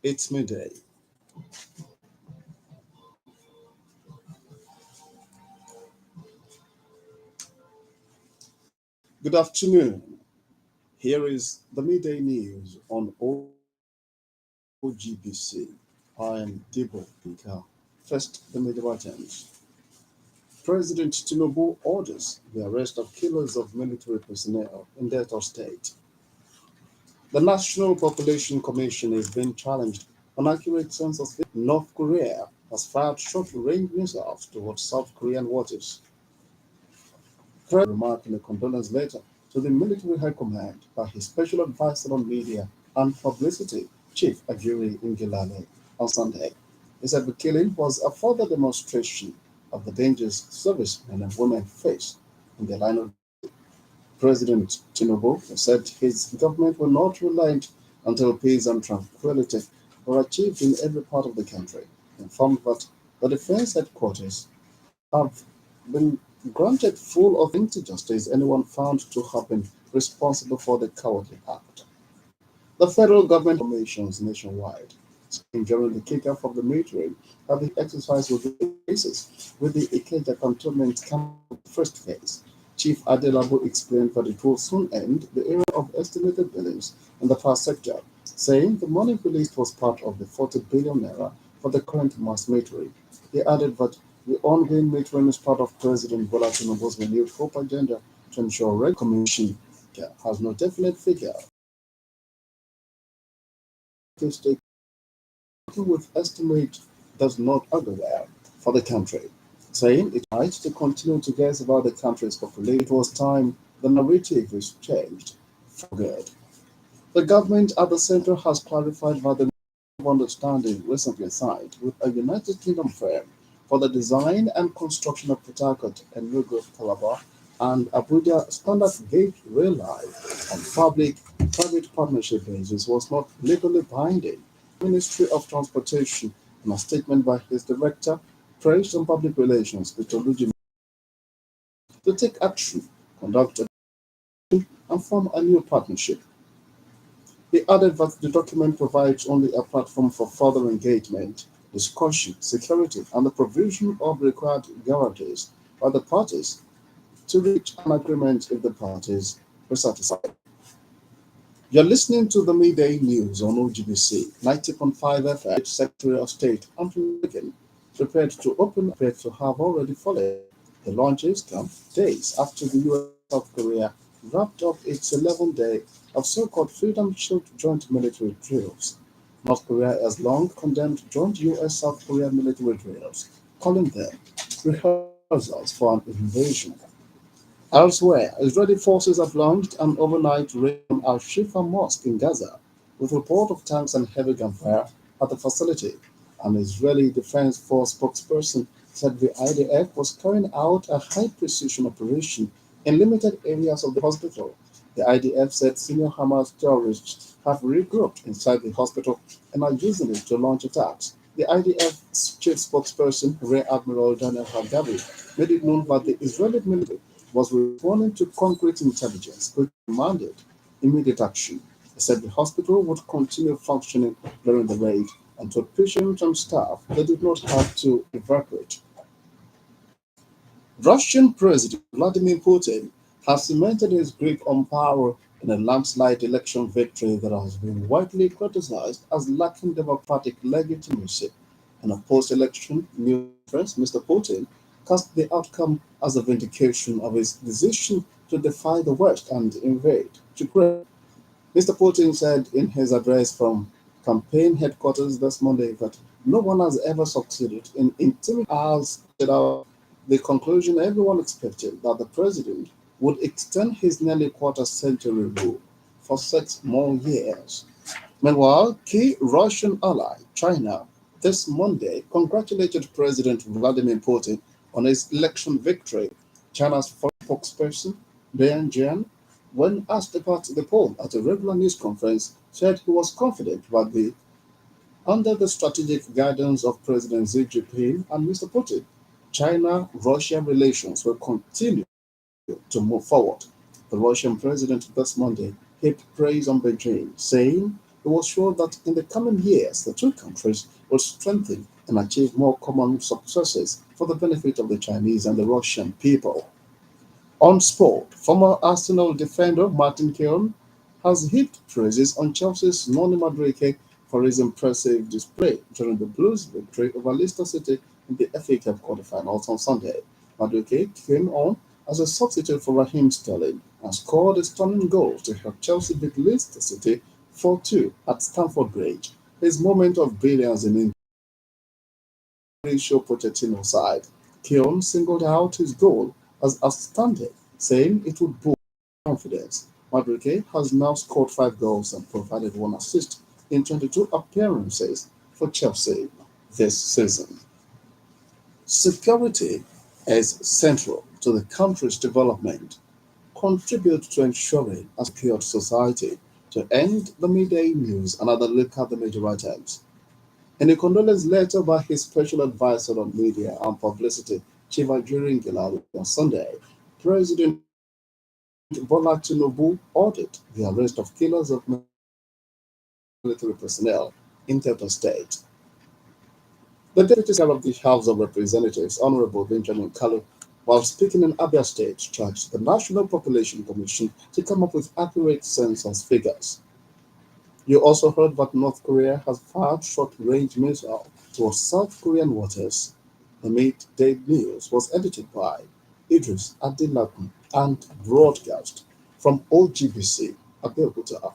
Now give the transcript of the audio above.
It's midday. Good afternoon. Here is the midday news on OGBC. I am Debo. First, the major items. President Tinubu orders the arrest of killers of military personnel in Delta State. The National Population Commission is being challenged on accurate census. North Korea has fired short-range missiles towards South Korean waters. President remarked in a condolence letter to the military high command by his special advisor on media and publicity, Chief Ajuri Ngilale, on Sunday. He said the killing was a further demonstration of the dangers servicemen and women face in the line of President Tinubu said his government will not relent until peace and tranquility are achieved in every part of the country. He informed that the defense headquarters have been granted full authority to justice anyone found to have been responsible for the cowardly act. The federal government formations nationwide scheme during the kickoff of the military have been exercised with the cases with the Ikeja cantonment camp first phase. Chief Adeyibka explained that it will soon end the era of estimated billings in the power sector, saying the money released was part of the 40 billion naira for the current mass military. He added that the ongoing military is part of President Bola Tinubu's renewed hope agenda to ensure regular commission has no definite figure stake with estimate does not everywhere for the country, saying it's right to continue to guess about the country's population. It was time the narrative is changed for good. The government at the center has clarified that the understanding recently signed with a United Kingdom firm for the design and construction of Port Harcourt and Nugu Calabar and Abuja standard gauge rail line on public-private partnership basis was not legally binding. Ministry of Transportation, in a statement by his director, praised on public relations, Peter Luigi, to take action, conduct a and form a new partnership. He added that the document provides only a platform for further engagement, discussion, security, and the provision of required guarantees by the parties to reach an agreement if the parties were satisfied. You're listening to the midday news on OGBC 90.5 FM. Secretary of State Anthony Blinken prepared to appeared to have already followed. The launches come days after the US South Korea wrapped up its 11th day of so-called Freedom Shield joint military drills. North Korea has long condemned joint US South Korea military drills, calling them rehearsals for an invasion. Elsewhere, Israeli forces have launched an overnight raid on Al-Shifa Mosque in Gaza, with report of tanks and heavy gunfire at the facility. An Israeli Defense Force spokesperson said the IDF was carrying out a high-precision operation in limited areas of the hospital. The IDF said senior Hamas terrorists have regrouped inside the hospital and are using it to launch attacks. The IDF chief spokesperson, Rear Admiral Daniel Hagari, made it known that the Israeli military was responding to concrete intelligence, which demanded immediate action. He said the hospital would continue functioning during the raid and told patients and staff they did not have to evacuate. Russian President Vladimir Putin has cemented his grip on power in a landslide election victory that has been widely criticized as lacking democratic legitimacy. In a post-election news conference, Mr. Putin cast the outcome as a vindication of his decision to defy the West and invade Ukraine. Mr. Putin said in his address from campaign headquarters this Monday that no one has ever succeeded in intimidating us without the conclusion everyone expected that the president would extend his nearly quarter-century rule for 6 more years. Meanwhile, key Russian ally China this Monday congratulated President Vladimir Putin on his election victory. China's foreign spokesperson Lian Jian, when asked about the poll at a regular news conference, said he was confident that under the strategic guidance of President Xi Jinping and Mr. Putin, China-Russia relations will continue to move forward. The Russian president this Monday heaped praise on Beijing, saying It was sure that in the coming years, the two countries would strengthen and achieve more common successes for the benefit of the Chinese and the Russian people. On sport, former Arsenal defender Martin Keown has heaped praises on Chelsea's Noni Madueke for his impressive display during the Blues' victory over Leicester City in the FA Cup quarter-finals on Sunday. Madueke came on as a substitute for Raheem Sterling and scored a stunning goal to help Chelsea beat Leicester City 4-2 at Stamford Bridge. His moment of brilliance in Mauricio Pochettino's side. Keown singled out his goal as outstanding, saying it would boost confidence. Madueke has now scored 5 goals and provided 1 assist in 22 appearances for Chelsea this season. Security is central to the country's development. Contribute to ensuring a secure society to end the midday news and other look at the major items. In a condolence letter by his special advisor on media and publicity, Chief Ajuri Ngelawi, on Sunday, President Bola Tinubu ordered the arrest of killers of military personnel in Delta State. The Deputy Speaker of the House of Representatives, Honorable Benjamin Kalu, while speaking in Abia State, charged the National Population Commission to come up with accurate census figures. You also heard that North Korea has fired short-range missile towards South Korean waters. The midday news was edited by Idris Adeyibka and broadcast from OGBC, Abeokuta.